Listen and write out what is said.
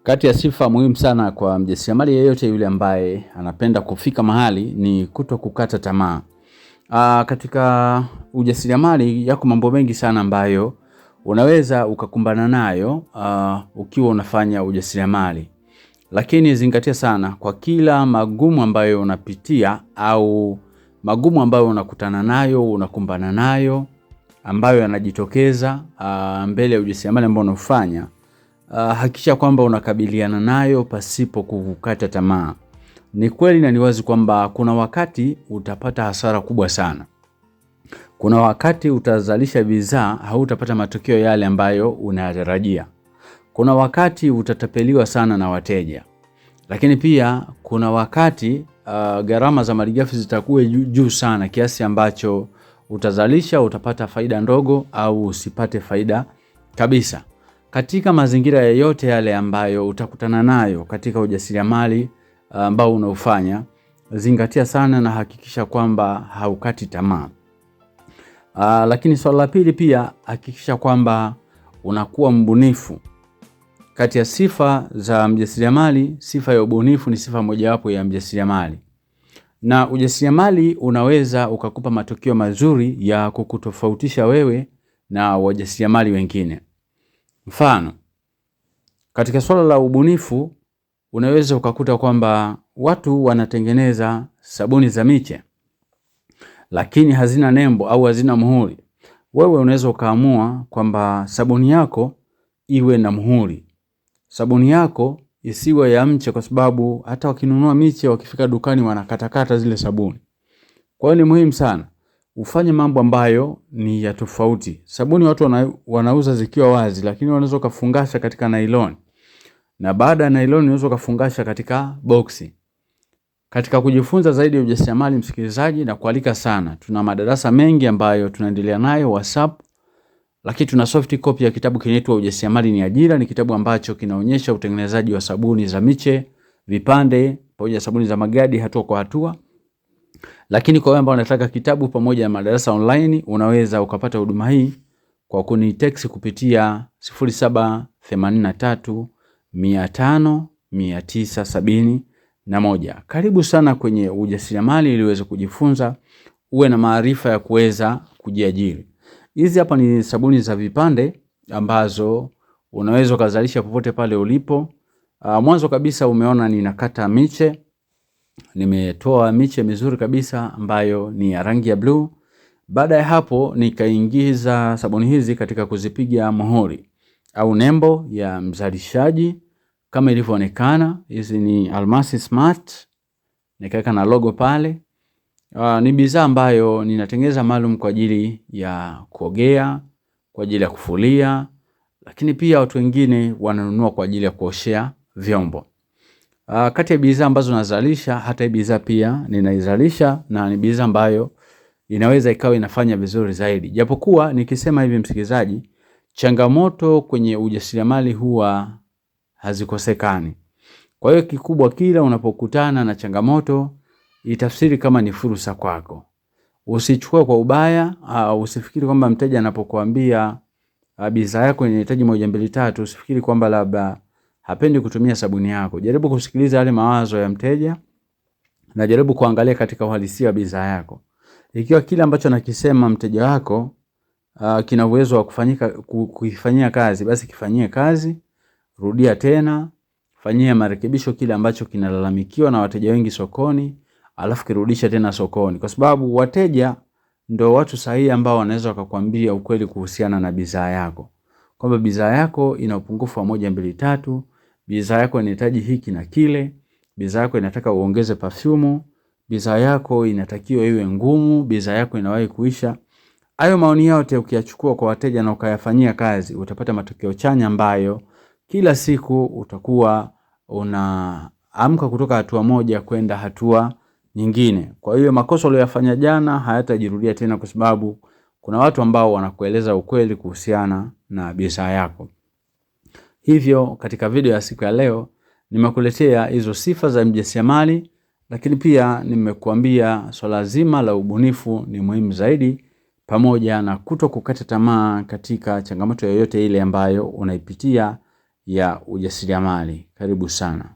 Kati ya sifa muhimu sana kwa mjasiriamali yeyote yule ambaye anapenda kufika mahali ni kuto kukata tamaa. Katika ujasiriamali yako mambo mengi sana ambayo unaweza ukakumbana nayo ukiwa unafanya ujasiriamali. Lakini zingatia sana kwa kila magumu ambayo unapitia au magumu ambayo unakutana nayo, unakumbana nayo, ambayo yanajitokeza mbele ya ujasiriamali ambao unafanya. Hakikisha kwamba unakabiliana nayo pasipo kukata tamaa. Ni kweli na ni wazi kwamba kuna wakati utapata hasara kubwa sana. Kuna wakati utazalisha bidhaa hautapata matokeo yale ambayo unayatarajia. Kuna wakati utatapeliwa sana na wateja. Lakini pia kuna wakati gharama za malighafi zitakuwa juu sana kiasi ambacho utazalisha utapata faida ndogo au usipate faida kabisa. Katika mazingira yoyote yale ambayo utakutana nayo katika ujasiriamali ambao unaufanya, zingatia sana na hakikisha kwamba haukati tamaa. Lakini swala la pili pia hakikisha kwamba unakuwa mbunifu. Kati ya sifa za mjasiriamali, sifa ya ubunifu ni sifa mojawapo ya mjasiriamali. Na ujasiriamali unaweza ukakupa matokeo mazuri ya kukutofautisha wewe na wajasiriamali wengine. Mfano, katika swala la ubunifu, unaweza ukakuta kwamba watu wanatengeneza sabuni za miche, lakini hazina nembo au hazina muhuri. Wewe unaweza ukaamua kwamba sabuni yako iwe na muhuri. Sabuni yako isiwe ya mche kwa sababu hata wakinunua miche wakifika dukani wanakatakata zile sabuni. Kwa hiyo ni muhimu sana ufanye mambo ambayo ni ya tofauti. Sabuni watu wanauza zikiwa wazi, lakini wanaweza kufungasha katika nylon. Na baada ya nylon unaweza kufungasha katika boksi. Katika kujifunza zaidi ya ujasiriamali, msikilizaji, na kualika sana. Tuna madarasa mengi ambayo tunaendelea nayo WhatsApp. Lakini tuna soft copy ya kitabu kinaitwa Ujasiriamali ni Ajira. Ni kitabu ambacho kinaonyesha utengenezaji wa sabuni za miche, vipande, pamoja na sabuni za magadi hatua kwa hatua. Lakini kwa wale ambao wanataka kitabu pamoja na madarasa online, unaweza ukapata huduma hii kwa kunitext kupitia 0783 500 971. Karibu sana kwenye ujasiriamali ili uweze kujifunza, uwe na maarifa ya kuweza kujiajiri. Hizi hapa ni sabuni za vipande ambazo unaweza kuzalisha popote pale ulipo. Mwanzo kabisa umeona ninakata miche. Nimetoa miche mizuri kabisa ambayo ni ya rangi ya blue. Baada ya hapo nikaingiza sabuni hizi katika kuzipiga muhuri au nembo ya mzalishaji kama ilivyoonekana. Hizi ni Almasi Smart. Nikaweka na logo pale. Ni bidhaa ambayo ninatengeneza maalum kwa ajili ya kuogea, kwa ajili ya kufulia, lakini pia watu wengine wananunua kwa ajili ya kuoshea vyombo. Kati ya bidhaa ambazo nazalisha, hata hii bidhaa pia ninaizalisha na ni bidhaa ambayo inaweza ikawa inafanya vizuri zaidi. Japokuwa nikisema hivi msikilizaji, changamoto kwenye ujasiriamali huwa hazikosekani. Kwa hiyo kikubwa kila unapokutana na changamoto, itafsiri kama ni fursa kwako. Usichukue kwa ubaya, usifikiri kwamba mteja anapokuambia bidhaa yako inahitaji 1 2 3, usifikiri kwamba labda hapendi kutumia sabuni yako. Jaribu kusikiliza yale mawazo ya mteja na jaribu kuangalia katika uhalisia wa bidhaa yako. Ikiwa kile ambacho anakisema mteja wako kina uwezo wa kuifanyia kazi, basi kifanyie kazi, rudia tena, fanyia marekebisho kile ambacho kinalalamikiwa na wateja wengi sokoni, alafu kirudisha tena sokoni. Kwa sababu wateja ndio watu sahihi ambao wanaweza wakakwambia ukweli kuhusiana na bidhaa yako. Kwamba bidhaa yako ina upungufu wa 1 2 3, bidhaa yako inahitaji hiki na kile, bidhaa yako inataka uongeze perfume, bidhaa yako inatakiwa iwe ngumu, bidhaa yako inawahi kuisha. Hayo maoni yote ukiyachukua kwa wateja na ukayafanyia kazi, utapata matokeo chanya ambayo kila siku utakuwa unaamka kutoka hatua moja kwenda hatua nyingine. Kwa hiyo makosa uliyofanya jana hayatajirudia tena kwa sababu kuna watu ambao wanakueleza ukweli kuhusiana na bidhaa yako. Hivyo katika video ya siku ya leo nimekuletea hizo sifa za mjasiriamali, lakini pia nimekuambia swala zima la ubunifu ni muhimu zaidi, pamoja na kutokukata tamaa katika changamoto yoyote ile ambayo unaipitia ya ujasiriamali. Karibu sana.